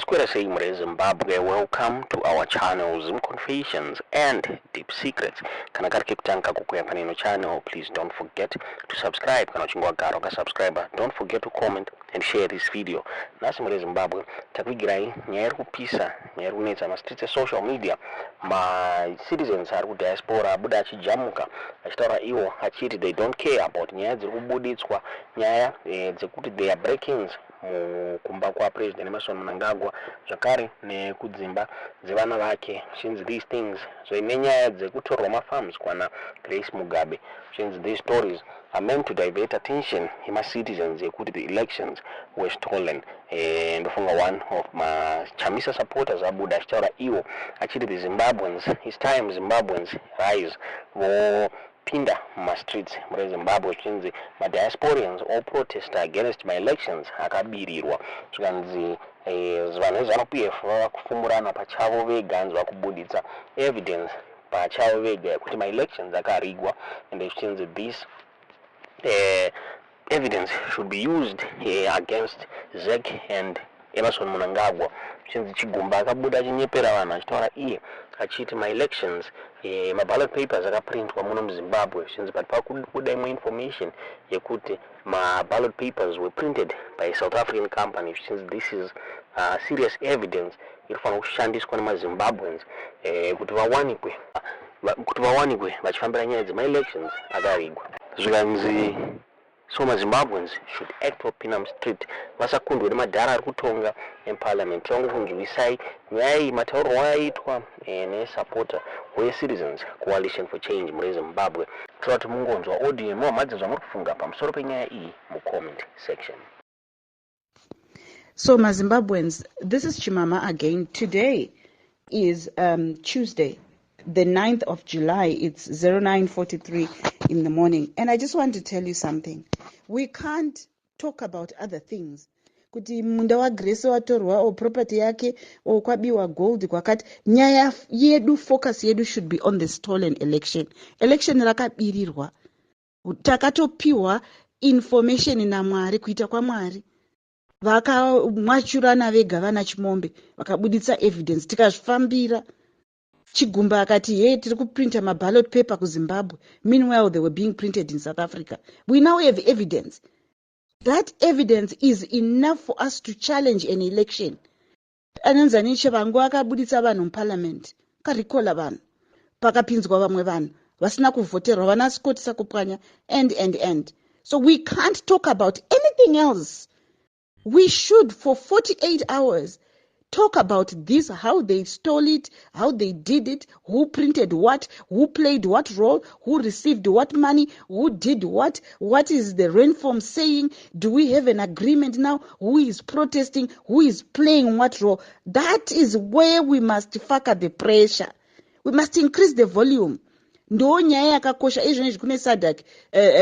Masquera Seimre Zimbabwe, welcome to our channel Zim Confessions and Deep Secrets. Kana kari kutanka kukuya panino channel, please don't forget to subscribe. Kana chingwa garo ka subscriber, don't forget to comment and share this video. Nasi mre Zimbabwe, takwigirai nyairu kupisa, nyairu kunetsa ma streets social media, ma citizens ari ku diaspora abuda achijamuka, achitaura iwo achiti they don't care about nyaya dziri kubuditswa, nyaya dzekuti they are breakings kumba kwa President Emmerson Mnangagwa zvakare nekudzimba dzevana vake. Since these things nenyaya dzekutorwa mafarms kwana Grace Mugabe, since these stories are meant to divert attention in citizens yekuti the elections were stolen. Ndofunga one of my Chamisa supporters abuda achitaura iwo achiti the Zimbabweans, it's time Zimbabweans rise pinda ma streets mure Zimbabwe, chinzi ma diasporians all protest against my elections akabirirwa zvikanzi vanhu vezanu-PF vakufumurana pachavo vega hanzi vakubuditsa evidence pachavo vega kuti my elections akarigwa, and chinzi this evidence should be used against Zek and Emmerson Mnangagwa. Chinzi chigumba akabuda chinyepera vanhu achitaura iye achiti my elections ma ballot papers akaprintwa muno muZimbabwe, chinzi but pakubuda imwe information yekuti ma ballot papers were printed by a South African company. Chinzi this is serious evidence inofanira kushandiswa nemaZimbabweans kuti vawanikwe vachifambira nyaya dzema elections akarigwa. Zvikanzi so Zimbabweans should act for Pinham Street. Vasakundwe nemadhara ari kutonga eParliament. Tongokunzwisai nyaya iyi matauro waitwa nesupporter we-Citizens Coalition for Change mure Zimbabwe. Kuti mungonzwa audio muhamadzi zvamuri kufunga pamusoro penyaya iyi mucomment section. So Zimbabweans, this is Chimama again. Today is Tuesday, the 9th of July. It's 09:43 in the morning. And I just want to tell you something. We can't talk about other things. Kuti munda wa Grace watorwa o property yake o kwabiwa gold kwakati, nyaya yedu focus yedu should be on the stolen election. Election rakabirirwa. Takatopiwa information na Mwari kuita kwa Mwari. Vakamwachurana vega vana Chimombe vakabuditsa evidence tikazvifambira. Chigumba akati hey tiri kuprinta ma ballot paper ku Zimbabwe, meanwhile they were being printed in South Africa. We now have evidence. That evidence is enough for us to challenge an election. Ananzanisha vangu akabuditsa vanhu muparliament karikola vanhu pakapinzwa vamwe vanhu vasina kuvhoterwa vana Scott Sakupwanya and so we can't talk about anything else. We should for 48 hours talk about this, how they stole it, how they did it, who printed what, who played what role, who received what money, who did what is the Renform saying, do we have an agreement now, who is protesting, who is playing what role. That is where we must fucker the pressure. We must increase the volume. Ndo nyaya yakakosha izvonizvi kune SADC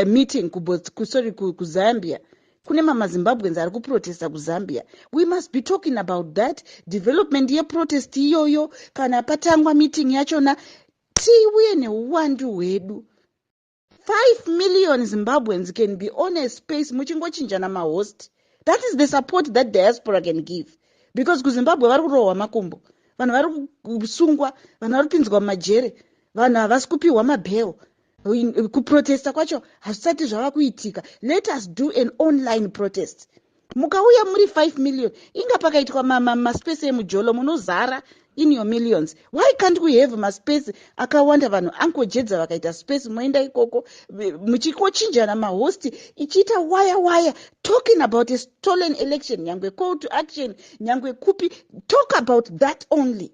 meeting kuZambia. Kune maZimbabweans ari kuprotesta kuZambia. We must be talking about that. Development ye protest iyoyo kana patangwa meeting yachona tiuye neuwandu hwedu. 5 million Zimbabweans can be on a space muchingochinjana mahost. That is the support that diaspora can give. Because kuZimbabwe vari kurohwa makumbo. Vanhu vari kusungwa, vanhu vari kupinzwa mumajere, vanhu havasi kupiwa mabail. Kuprotesta kwacho hazvisati zvava kuitika. Let us do an online protest. Mukauya muri 5 million, inga pakaitwa maspace emujolo munozara in your millions. Why can't we have maspace akawanda vanhu ankojedza vakaita space moenda ikoko muchikochinjana mahost ichiita wire talking about a stolen election, nyangwe call to action, nyangwe kupi, talk about that only.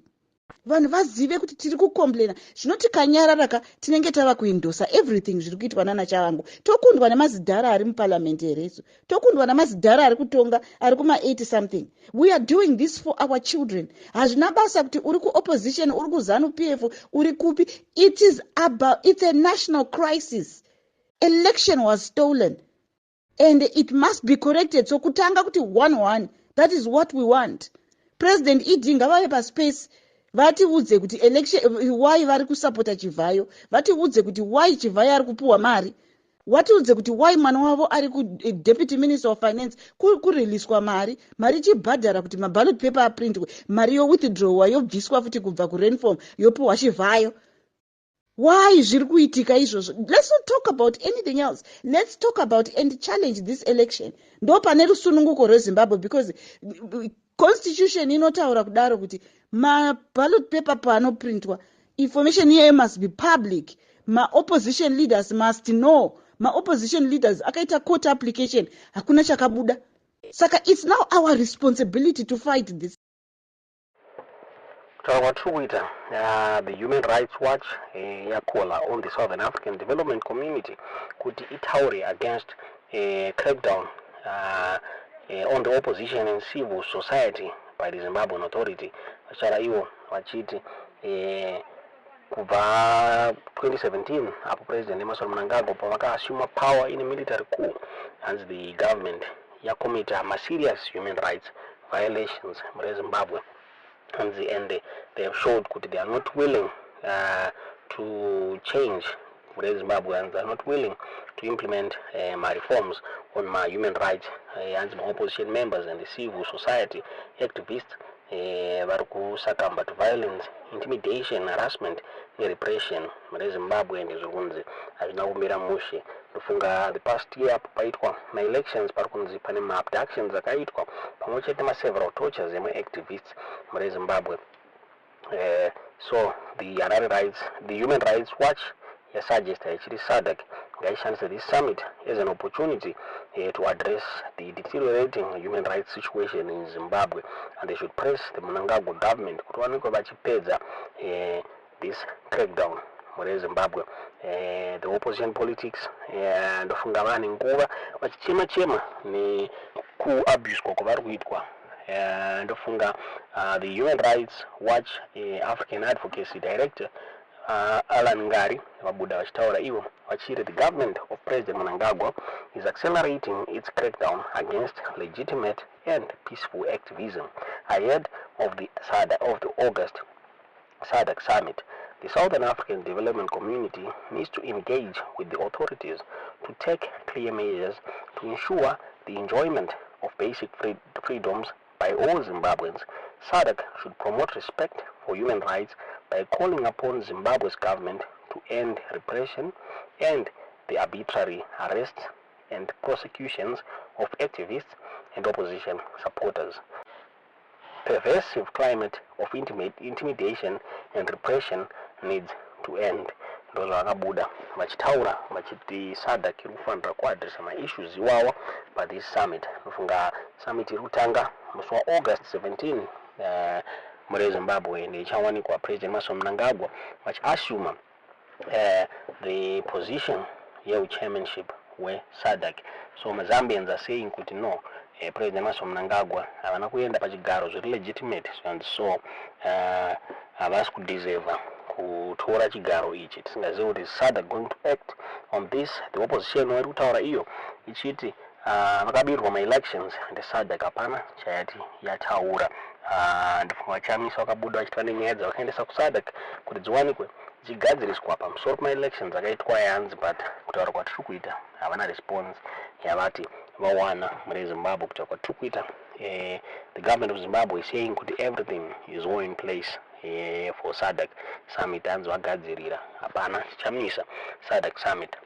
Vanhu vazive kuti tiri kukomplaina zvinoti kanyararaka tinenge tava kuindosa everything zviri kuitwa nana Chavangu. Tokundwa nemazidhara ari muparliament ereso, tokundwa nemazidhara ari kutonga ari kuma 80 something. We are doing this for our children. Hazvina basa kuti uri ku-opposition, uri kuZANU-PF, uri kupi. It's a national crisis. Election was stolen and it must be corrected. So kutanga kuti 1-1, that is what we want. President Idinga vave pa space vatiudze kuti election why vari kusapota Chivayo, vatiudze kuti why Chivayo ari kupuwa mari. watiudze kuti why mwana wavo ari kudeputy minister of finance kuriliswa mari ichibhadhara kuti maballot paper aprintwe, mari yowithdrawa yobviswa futi kubva kurenform yopiwa chivhayo. Why zviri kuitika izvozvo? Let's not talk about anything else. Let's talk about and challenge this election. Ndo pane rusununguko rweZimbabwe, because constitution inotaura kudaro kuti maballot paper paanoprintwa, information iyeyo must be public. Ma-opposition leaders must know. Ma-opposition leaders akaita court application, hakuna chakabuda. Saka it's now our responsibility to fight this. The Human Rights Watch yakola on the Southern African Development Community kuti itaure against crackdown on the opposition and civil society by the Zimbabwean Authority. Vachara ivo vachiti kubva 2017 apo President Emmerson Mnangagwa pavakaassume power in a military coup, and the government yacommit serious human rights violations in Zimbabwe. And they have showed that they are not willing to change. Zimbabweans are not willing to implement my reforms on my human rights, and my opposition members and the civil society activists vari kusakamba to violence, intimidation, harassment nerepression muri Zimbabwe and zvikunzi hazvina kumira mushe. Ndofunga the past year apo paitwa ma-elections pari kunzi pane ma-abductions akaitwa pamwe chete ma-several tortures ema-activists muri Zimbabwe. So the Human Rights Watch yasuggesta ichiri SADC ngaishandise this summit as an opportunity to address the deteriorating human rights situation in Zimbabwe, and they should press the Mnangagwa government kuti vanenge vachipedza this crackdown muri Zimbabwe. The opposition politics ndofunga vane nguva vachichema nekuabuswa kwavari kuitwa. Ndofunga the Human Rights Watch African Advocacy Director Alan Ngari vabuda vachitaura ivo vachiri the government of President Mnangagwa is accelerating its crackdown against legitimate and peaceful activism ahead of the August SADC summit. The Southern African Development Community needs to engage with the authorities to take clear measures to ensure the enjoyment of basic freedoms by all Zimbabweans. SADC should promote respect for human rights by calling upon Zimbabwe's government to end repression and the arbitrary arrests and prosecutions of activists and opposition supporters. Pervasive climate of intimidation and repression needs to end. Ndozo vakabuda vachitaura vachiti SADC iri kufanira kuadresa ma-issues iwawa pa this summit. Ndofunga summit iri kutanga musi wa August 17 muri Zimbabwe neichawanikwa President Emmerson Mnangagwa vachiassume the position yechairmanship we-SADC. So Zambians are saying kuti no, President Emmerson Mnangagwa havana kuenda pachigaro zviri legitimate, and so havasi kudeserva kutora chigaro ichi. Tisingazivi kuti SADC going to act on this. The opposition vari kutaura iyo ichiti vakabirwa ma-elections and SADC hapana chayati yataura. Ndofunga vachamisa vakabuda vachitwa nenyaya dzavakaendesa kuSADC kuti dziwanikwe dzigadziriswa pamusoro pema-elections akaitwa yanzi, but kutaura kwatiri kuita havana response yavati vawana muri Zimbabwe. Kutaura kwatiri kuita the government of Zimbabwe is saying kuti everything is all in place for SADC summit, hanzi vagadzirira hapana chichamisa SADC summit.